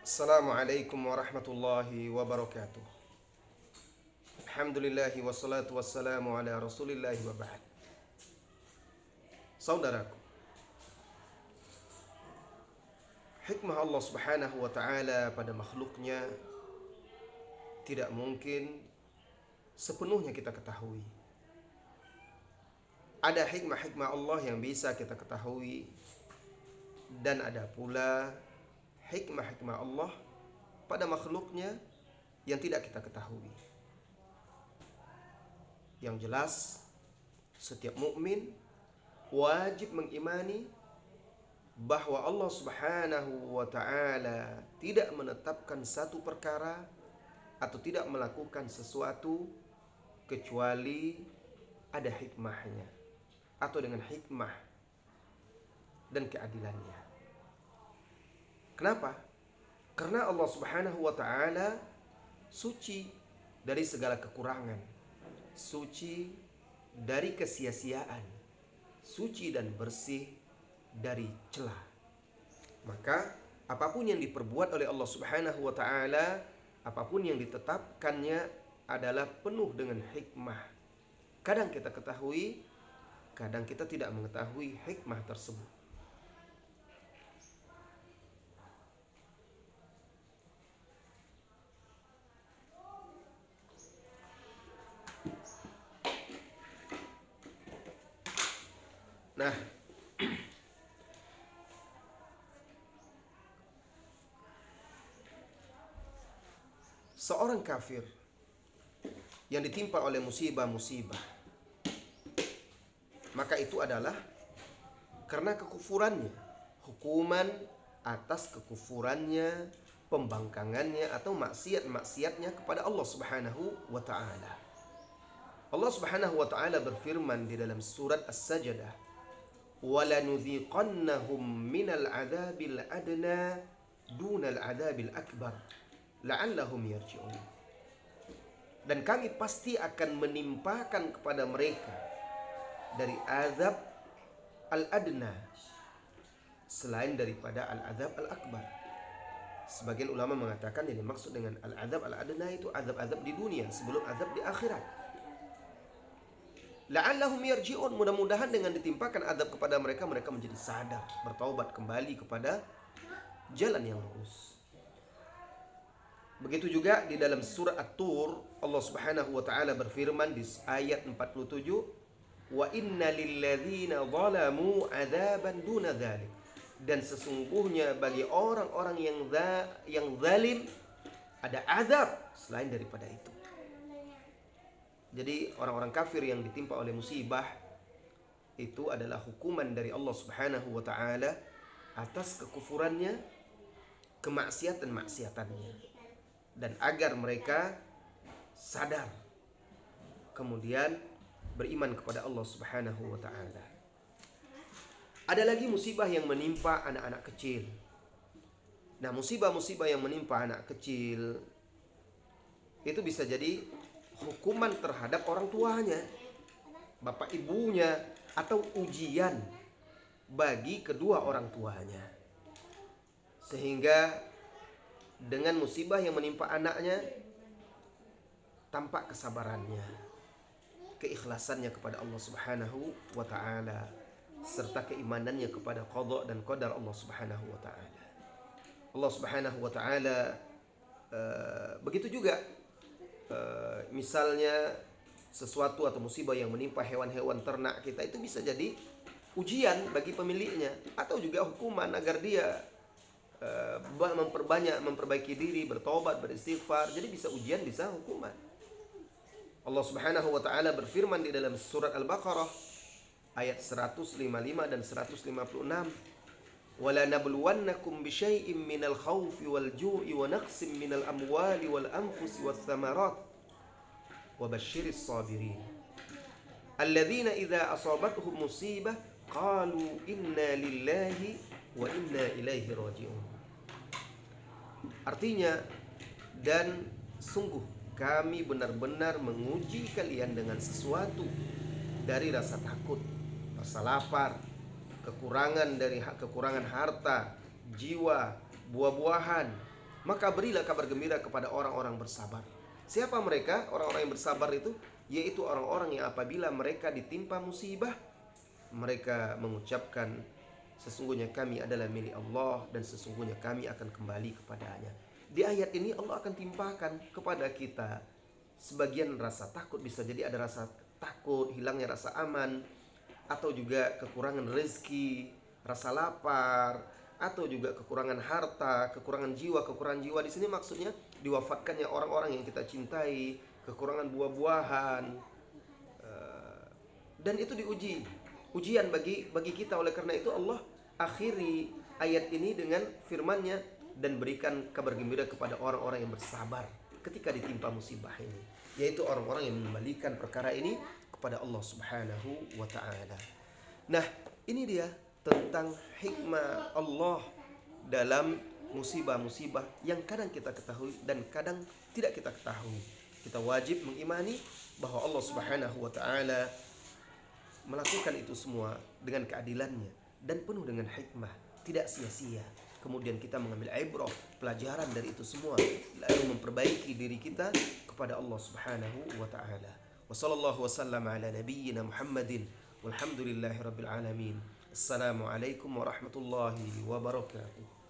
Assalamualaikum warahmatullahi wabarakatuh. Alhamdulillahi wassalatu wassalamu ala rasulillahi wa ba'd. Saudaraku, hikmah Allah subhanahu wa ta'ala pada makhluknya tidak mungkin sepenuhnya kita ketahui. Ada hikmah-hikmah Allah yang bisa kita ketahui, dan ada pula hikmah-hikmah Allah pada makhluknya yang tidak kita ketahui. Yang jelas, setiap mukmin wajib mengimani bahwa Allah subhanahu wa ta'ala tidak menetapkan satu perkara atau tidak melakukan sesuatu kecuali ada hikmahnya, atau dengan hikmah dan keadilannya. Kenapa? Karena Allah subhanahu wa ta'ala suci dari segala kekurangan, suci dari kesia-siaan, suci dan bersih dari celah. Maka apapun yang diperbuat oleh Allah subhanahu wa ta'ala, apapun yang ditetapkannya adalah penuh dengan hikmah. Kadang kita ketahui, kadang kita tidak mengetahui hikmah tersebut. Nah, seorang kafir yang ditimpa oleh musibah-musibah, maka itu adalah karena kekufurannya, hukuman atas kekufurannya, pembangkangannya atau maksiat-maksiatnya kepada Allah subhanahu wa ta'ala. Allah subhanahu wa ta'ala berfirman di dalam surat As-Sajdah, وَلَنُذِيقَنَّهُمْ مِنَ الْعَذَابِ الْأَدْنَى دُونَ الْعَذَابِ الْأَكْبَرِ لَعَلَّهُمْ يَرْجِعُونَ. Dan kami pasti akan menimpakan kepada mereka dari azab al-adna selain daripada al-azab al-akbar. Sebagian ulama mengatakan yang dimaksud dengan al-azab al-adna itu azab-azab di dunia sebelum azab di akhirat. La'allahum yarji'un, mudah-mudahan dengan ditimpakan azab kepada mereka, mereka menjadi sadar, bertaubat kembali kepada jalan yang lurus. Begitu juga di dalam surah At-Tur, Allah Subhanahu wa taala berfirman di ayat 47, "Wa inna lilladzina zalamu 'adzaban duna dzalik." Dan sesungguhnya bagi orang-orang yang zalim ada azab selain daripada itu. Jadi orang-orang kafir yang ditimpa oleh musibah itu adalah hukuman dari Allah subhanahu wa ta'ala atas kekufurannya, kemaksiatan-maksiatannya. Dan agar mereka sadar, kemudian beriman kepada Allah subhanahu wa ta'ala. Ada lagi musibah yang menimpa anak-anak kecil. Nah, musibah-musibah yang menimpa anak kecil itu bisa jadi hukuman terhadap orang tuanya, bapak ibunya, atau ujian bagi kedua orang tuanya. Sehingga dengan musibah yang menimpa anaknya, tampak kesabarannya, keikhlasannya kepada Allah subhanahu wa ta'ala, serta keimanannya kepada qada dan qadar Allah subhanahu wa ta'ala. Allah subhanahu wa ta'ala begitu juga misalnya sesuatu atau musibah yang menimpa hewan-hewan ternak kita itu bisa jadi ujian bagi pemiliknya, atau juga hukuman agar dia memperbaiki diri, bertobat, beristighfar. Jadi bisa ujian, bisa hukuman. Allah subhanahu wa ta'ala berfirman di dalam surat Al-Baqarah ayat 155 dan 156, وَلَنَبْلُوَنَّكُمْ بِشَيْءٍ مِّنَ الْخَوْفِ وَالْجُوعِ وَنَقْصٍ مِّنَ الْأَمْوَالِ وَالْأَنفُسِ وَالثَّمَرَاتِ وَبَشِّرِ الصَّابِرِينَ الَّذِينَ إِذَا أَصَابَتْهُمْ مُصِيبَةٌ قَالُوا إِنَّا لِلَّهِ وَإِنَّا إِلَيْهِ رَاجِعُونَ. Artinya, dan sungguh kami benar-benar menguji kalian dengan sesuatu dari rasa takut, rasa lapar, kekurangan harta, jiwa, buah-buahan, maka berilah kabar gembira kepada orang-orang bersabar. Siapa mereka? Orang-orang yang bersabar itu yaitu orang-orang yang apabila mereka ditimpa musibah, mereka mengucapkan, sesungguhnya kami adalah milik Allah dan sesungguhnya kami akan kembali kepadanya. Di ayat ini Allah akan timpakan kepada kita sebagian rasa takut, bisa jadi ada rasa takut, hilangnya rasa aman, atau juga kekurangan rezeki, rasa lapar, atau juga kekurangan harta, kekurangan jiwa. Kekurangan jiwa di sini maksudnya diwafatkannya orang-orang yang kita cintai, kekurangan buah-buahan, dan itu diuji, ujian bagi kita. Oleh karena itu Allah akhiri ayat ini dengan firman-Nya, dan berikan kabar gembira kepada orang-orang yang bersabar ketika ditimpa musibah ini, yaitu orang-orang yang mengembalikan perkara ini kepada Allah Subhanahu wa ta'ala. Nah, ini dia tentang hikmah Allah dalam musibah-musibah yang kadang kita ketahui dan kadang tidak kita ketahui. Kita wajib mengimani bahwa Allah Subhanahu wa ta'ala melakukan itu semua dengan keadilannya dan penuh dengan hikmah, tidak sia-sia. Kemudian kita mengambil ibrah, pelajaran dari itu semua, lalu memperbaiki diri kita kepada Allah Subhanahu wa ta'ala. Wa sallallahu wasallam ala nabiyyina Muhammadin walhamdulillahi rabbil alamin. Assalamualaikum warahmatullahi wabarakatuh.